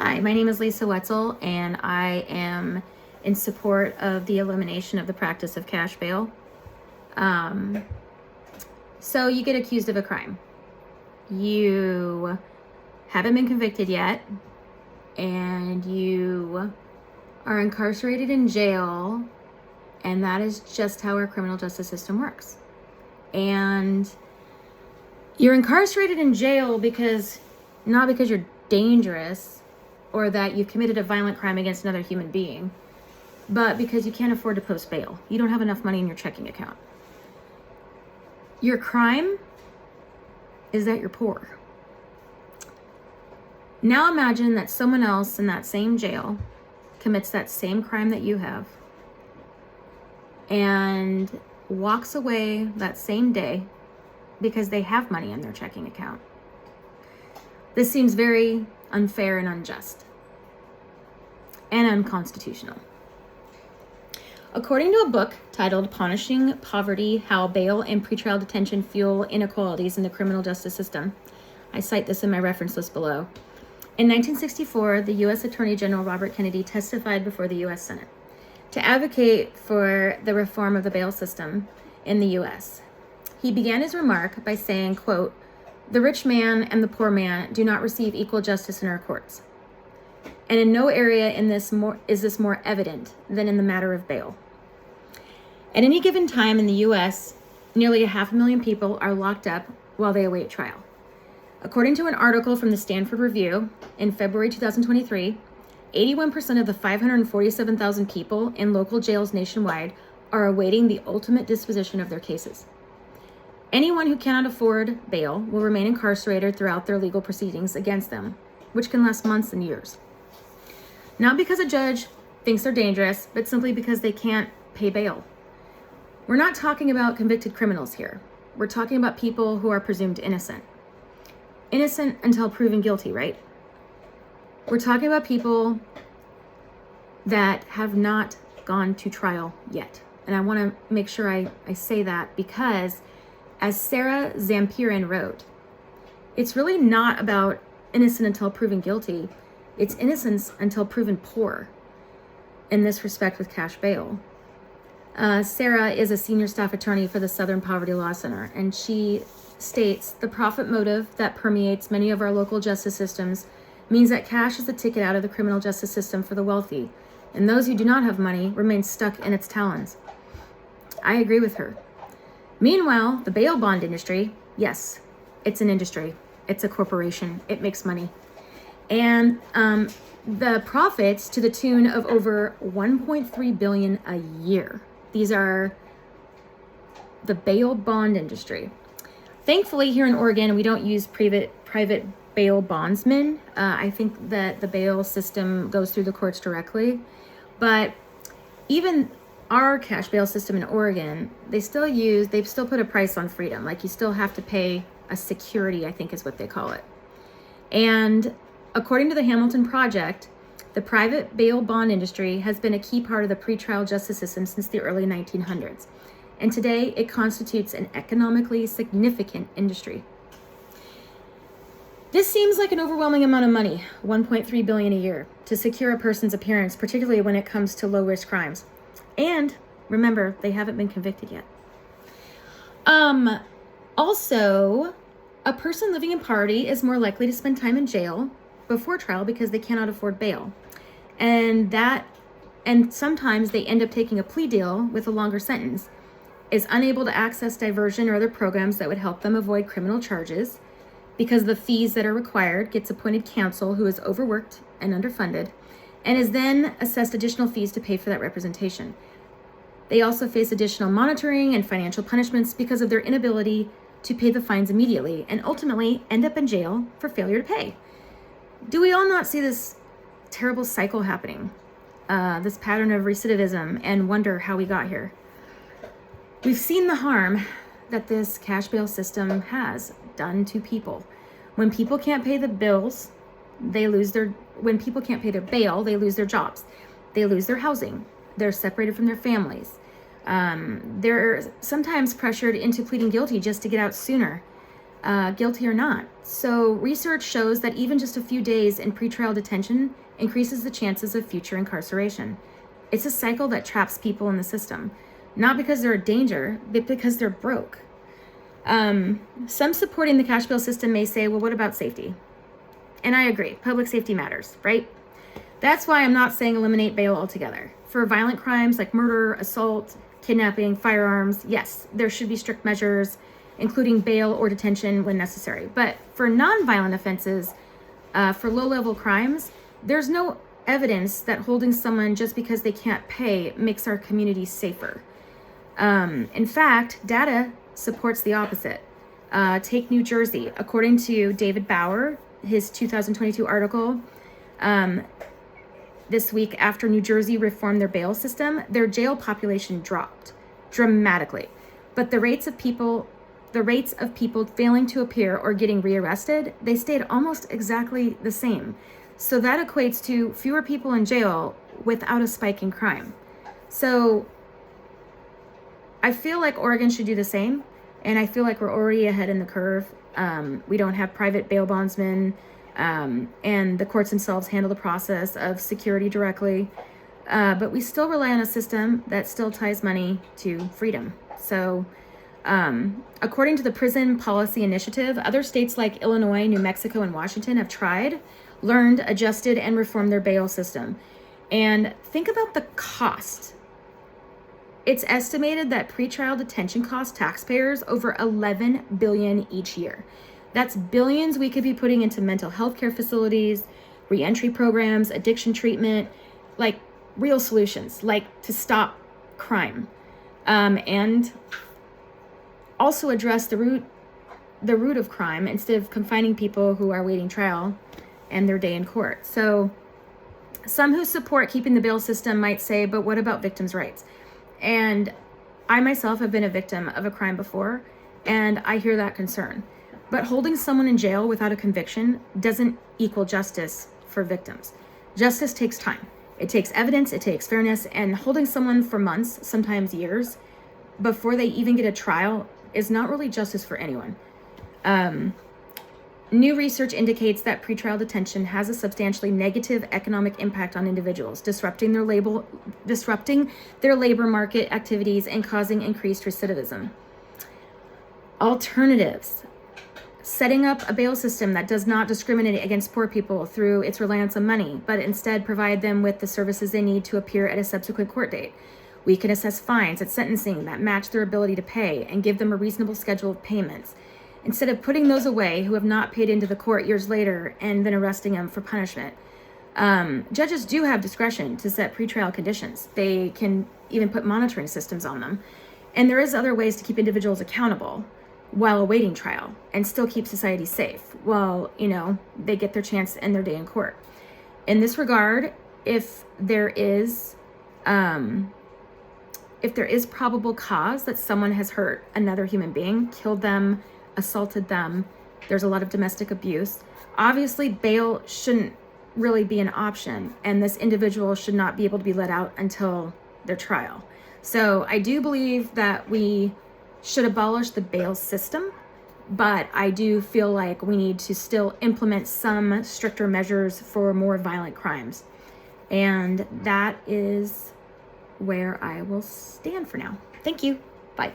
Hi, my name is Lisa Wetzel, and I am in support of the elimination of the practice of cash bail. So you get accused of a crime. You haven't been convicted yet, and you are incarcerated in jail, and that is just how our criminal justice system works. And you're incarcerated in jail not because you're dangerous or that you've committed a violent crime against another human being, but because you can't afford to post bail. You don't have enough money in your checking account. Your crime is that you're poor. Now imagine that someone else in that same jail commits that same crime that you have and walks away that same day because they have money in their checking account. This seems very unfair and unjust and unconstitutional. According to a book titled Punishing Poverty, How Bail and Pretrial Detention Fuel Inequalities in the Criminal Justice System, I cite this in my reference list below. In 1964, the U.S. Attorney General Robert Kennedy testified before the U.S. Senate to advocate for the reform of the bail system in the U.S. He began his remark by saying, quote, "The rich man and the poor man do not receive equal justice in our courts. And in no area is this more evident than in the matter of bail. At any given time in the U.S., nearly 500,000 people are locked up while they await trial. According to an article from the Stanford Review in February 2023, 81% of the 547,000 people in local jails nationwide are awaiting the ultimate disposition of their cases. Anyone who cannot afford bail will remain incarcerated throughout their legal proceedings against them, which can last months and years. Not because a judge thinks they're dangerous, but simply because they can't pay bail. We're not talking about convicted criminals here. We're talking about people who are presumed innocent. Innocent until proven guilty, right? We're talking about people that have not gone to trial yet. And I want to make sure I say that because, as Sarah Zampirin wrote, it's really not about innocent until proven guilty. It's innocence until proven poor in this respect with cash bail. Sarah is a senior staff attorney for the Southern Poverty Law Center, and she states the profit motive that permeates many of our local justice systems means that cash is the ticket out of the criminal justice system for the wealthy, and those who do not have money remain stuck in its talons. I agree with her. Meanwhile, the bail bond industry, yes, it's an industry. It's a corporation. It makes money. And the profits to the tune of over $1.3 billion a year. These are the bail bond industry. Thankfully, here in Oregon, we don't use private bail bondsmen. I think that the bail system goes through the courts directly. But even our cash bail system in Oregon, they've still put a price on freedom. Like, you still have to pay a security, I think is what they call it. And according to the Hamilton Project, the private bail bond industry has been a key part of the pretrial justice system since the early 1900s. And today it constitutes an economically significant industry. This seems like an overwhelming amount of money, $1.3 billion a year, to secure a person's appearance, particularly when it comes to low-risk crimes. And remember, they haven't been convicted yet. Also, a person living in poverty is more likely to spend time in jail before trial because they cannot afford bail. And sometimes they end up taking a plea deal with a longer sentence, is unable to access diversion or other programs that would help them avoid criminal charges because the fees that are required, gets appointed counsel who is overworked and underfunded, and is then assessed additional fees to pay for that representation. They also face additional monitoring and financial punishments because of their inability to pay the fines immediately, and ultimately end up in jail for failure to pay. Do we all not see this terrible cycle happening? This pattern of recidivism, and wonder how we got here? We've seen the harm that this cash bail system has done to people. When people can't pay the bills, when people can't pay their bail, they lose their jobs. They lose their housing. They're separated from their families. They're sometimes pressured into pleading guilty just to get out sooner. guilty or not. So research shows that even just a few days in pretrial detention increases the chances of future incarceration. It's a cycle that traps people in the system, not because they're a danger, but because they're broke. Some supporting the cash bail system may say, well, what about safety? And I agree, public safety matters, right? That's why I'm not saying eliminate bail altogether. For violent crimes like murder, assault, kidnapping, firearms, yes, there should be strict measures, including bail or detention when necessary. But for non-violent offenses, for low-level crimes, there's no evidence that holding someone just because they can't pay makes our community safer. In fact, data supports the opposite. Take New Jersey. According to David Bauer, his 2022 article, this week after New Jersey reformed their bail system, their jail population dropped dramatically. But the rates of people failing to appear or getting rearrested, they stayed almost exactly the same. So that equates to fewer people in jail without a spike in crime. So I feel like Oregon should do the same, and I feel like we're already ahead in the curve. We don't have private bail bondsmen, and the courts themselves handle the process of security directly, but we still rely on a system that still ties money to freedom. So according to the Prison Policy Initiative, other states like Illinois, New Mexico, and Washington have tried, learned, adjusted, and reformed their bail system. And think about the cost. It's estimated that pretrial detention costs taxpayers over $11 billion each year. That's billions we could be putting into mental health care facilities, reentry programs, addiction treatment, like real solutions, like to stop crime, and also address the root of crime instead of confining people who are waiting trial and their day in court. So some who support keeping the bail system might say, but what about victims' rights? And I myself have been a victim of a crime before, and I hear that concern. But holding someone in jail without a conviction doesn't equal justice for victims. Justice takes time. It takes evidence, it takes fairness, and holding someone for months, sometimes years, before they even get a trial is not really justice for anyone. New research indicates that pretrial detention has a substantially negative economic impact on individuals, disrupting their labor market activities and causing increased recidivism. Alternatives. Setting up a bail system that does not discriminate against poor people through its reliance on money, but instead provide them with the services they need to appear at a subsequent court date. We can assess fines at sentencing that match their ability to pay and give them a reasonable schedule of payments, instead of putting those away who have not paid into the court years later and then arresting them for punishment. Judges do have discretion to set pretrial conditions. They can even put monitoring systems on them. And there is other ways to keep individuals accountable while awaiting trial and still keep society safe while, they get their chance and their day in court. In this regard, if there is probable cause that someone has hurt another human being, killed them, assaulted them, there's a lot of domestic abuse, obviously bail shouldn't really be an option, and this individual should not be able to be let out until their trial. So I do believe that we should abolish the bail system, but I do feel like we need to still implement some stricter measures for more violent crimes. And that is where I will stand for now. Thank you. Bye.